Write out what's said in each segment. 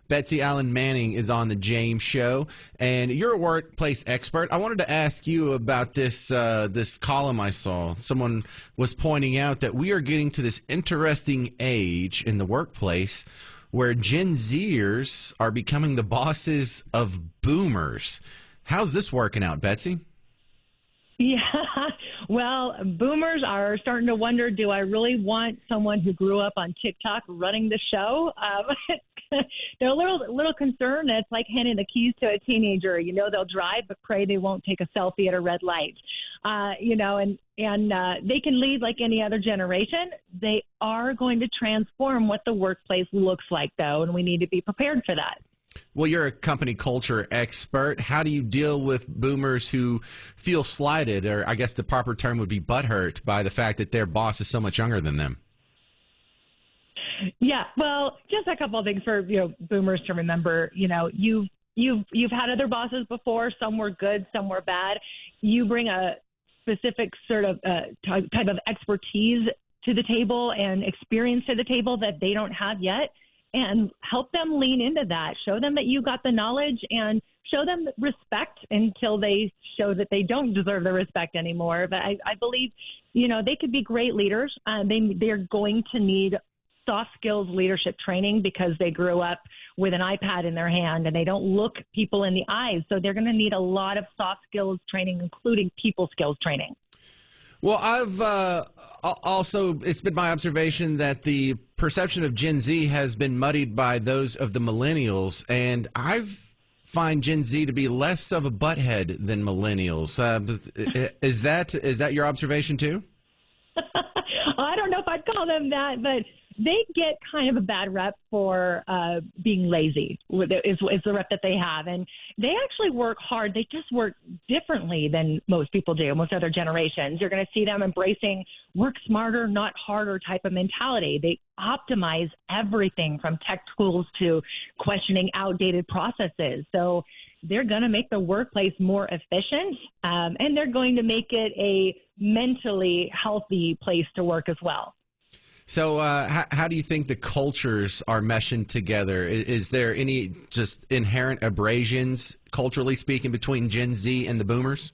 Betsy Allen-Manning is on the James Show, and you're a workplace expert. I wanted to ask you about this column I saw. Someone was pointing out that we are getting to this interesting age in the workplace where Gen Zers are becoming the bosses of boomers. How's this working out, Betsy? Yeah, well, boomers are starting to wonder, do I really want someone who grew up on TikTok running the show? They're a little concerned. It's like handing the keys to a teenager. You know, they'll drive, but pray they won't take a selfie at a red light. And they can lead like any other generation. They are going to transform what the workplace looks like, though, and we need to be prepared for that. Well, you're a company culture expert. How do you deal with boomers who feel slighted, or I guess the proper term would be butthurt, by the fact that their boss is so much younger than them? Yeah, well, just a couple of things for boomers to remember. You've had other bosses before. Some were good, some were bad. You bring a specific sort of type of expertise to the table and experience to the table that they don't have yet. And help them lean into that. Show them that you got the knowledge and show them respect until they show that they don't deserve the respect anymore. But I believe, they could be great leaders. They're going to need soft skills leadership training because they grew up with an iPad in their hand and they don't look people in the eyes. So they're going to need a lot of soft skills training, including people skills training. Well, I've it's been my observation that the perception of Gen Z has been muddied by those of the millennials, and find Gen Z to be less of a butthead than millennials. Is that your observation too? I don't know if I'd call them that, but they get kind of a bad rep for being lazy, is the rep that they have. And they actually work hard. They just work differently than most people do, most other generations. You're going to see them embracing work smarter, not harder type of mentality. They optimize everything from tech tools to questioning outdated processes. So they're going to make the workplace more efficient, and they're going to make it a mentally healthy place to work as well. So how do you think the cultures are meshing together? Is there any just inherent abrasions, culturally speaking, between Gen Z and the boomers?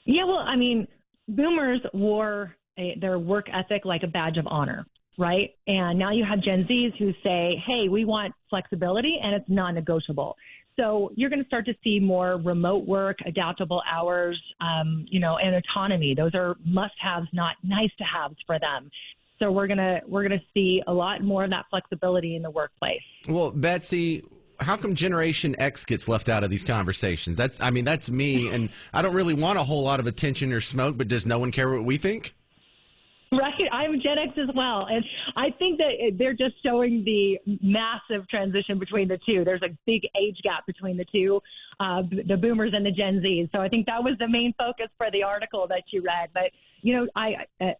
Yeah, well, I mean, boomers wore their work ethic like a badge of honor, right? And now you have Gen Zs who say, hey, we want flexibility and it's non-negotiable. So you're going to start to see more remote work, adaptable hours, and autonomy. Those are must-haves, not nice-to-haves for them. So we're gonna see a lot more of that flexibility in the workplace. Well, Betsy, how come Generation X gets left out of these conversations? That's me, and I don't really want a whole lot of attention or smoke, but does no one care what we think? Right. I'm Gen X as well. And I think that they're just showing the massive transition between the two. There's a big age gap between the two, the boomers and the Gen Zs. So I think that was the main focus for the article that you read. But, I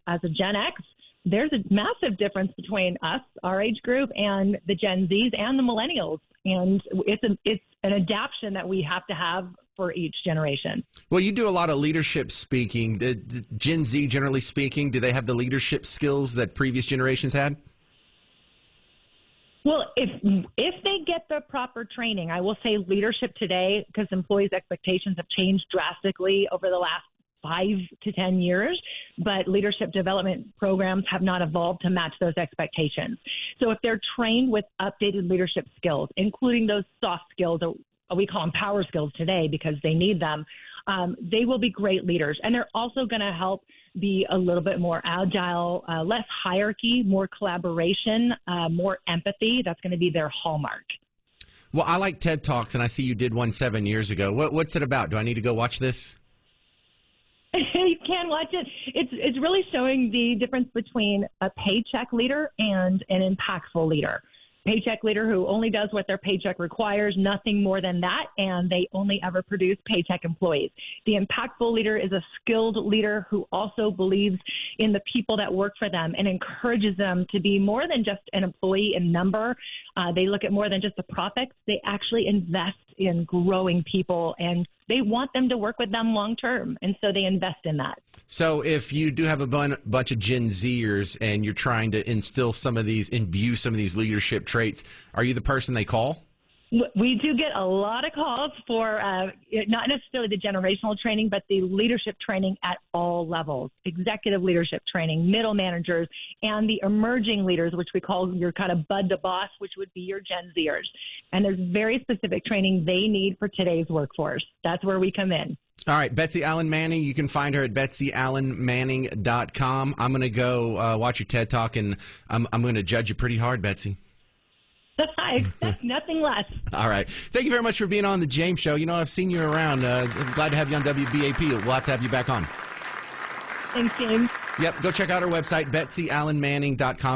as a Gen X, there's a massive difference between us, our age group, and the Gen Zs and the millennials. And it's an adaptation that we have to have for each generation. Well, you do a lot of leadership speaking. The Gen Z, generally speaking, do they have the leadership skills that previous generations had? Well, if they get the proper training, I will say leadership today, because employees' expectations have changed drastically over the last 5 to 10 years, but leadership development programs have not evolved to match those expectations. So if they're trained with updated leadership skills, including those soft skills, or we call them power skills today because they need them, they will be great leaders. And they're also going to help be a little bit more agile, less hierarchy, more collaboration, more empathy. That's going to be their hallmark. Well, I like TED Talks, and I see you did one 7 years ago. What's it about? Do I need to go watch this? You can watch it. It's really showing the difference between a paycheck leader and an impactful leader. Paycheck leader who only does what their paycheck requires, nothing more than that, and they only ever produce paycheck employees. The impactful leader is a skilled leader who also believes in the people that work for them and encourages them to be more than just an employee in number. They look at more than just the profits. They actually invest in growing people, and they want them to work with them long term, and so they invest in that. So if you do have a bunch of Gen Zers and you're trying to imbue some of these leadership traits, are you the person they call? We do get a lot of calls for not necessarily the generational training, but the leadership training at all levels, executive leadership training, middle managers, and the emerging leaders, which we call your kind of bud to boss, which would be your Gen Zers. And there's very specific training they need for today's workforce. That's where we come in. All right, Betsy Allen-Manning, you can find her at BetsyAllenManning.com. I'm going to go watch your TED Talk, and I'm going to judge you pretty hard, Betsy. I expect nothing less. All right. Thank you very much for being on the James Show. You know, I've seen you around. I'm glad to have you on WBAP. We'll have to have you back on. Thanks, James. Yep. Go check out our website, BetsyAllenManning.com.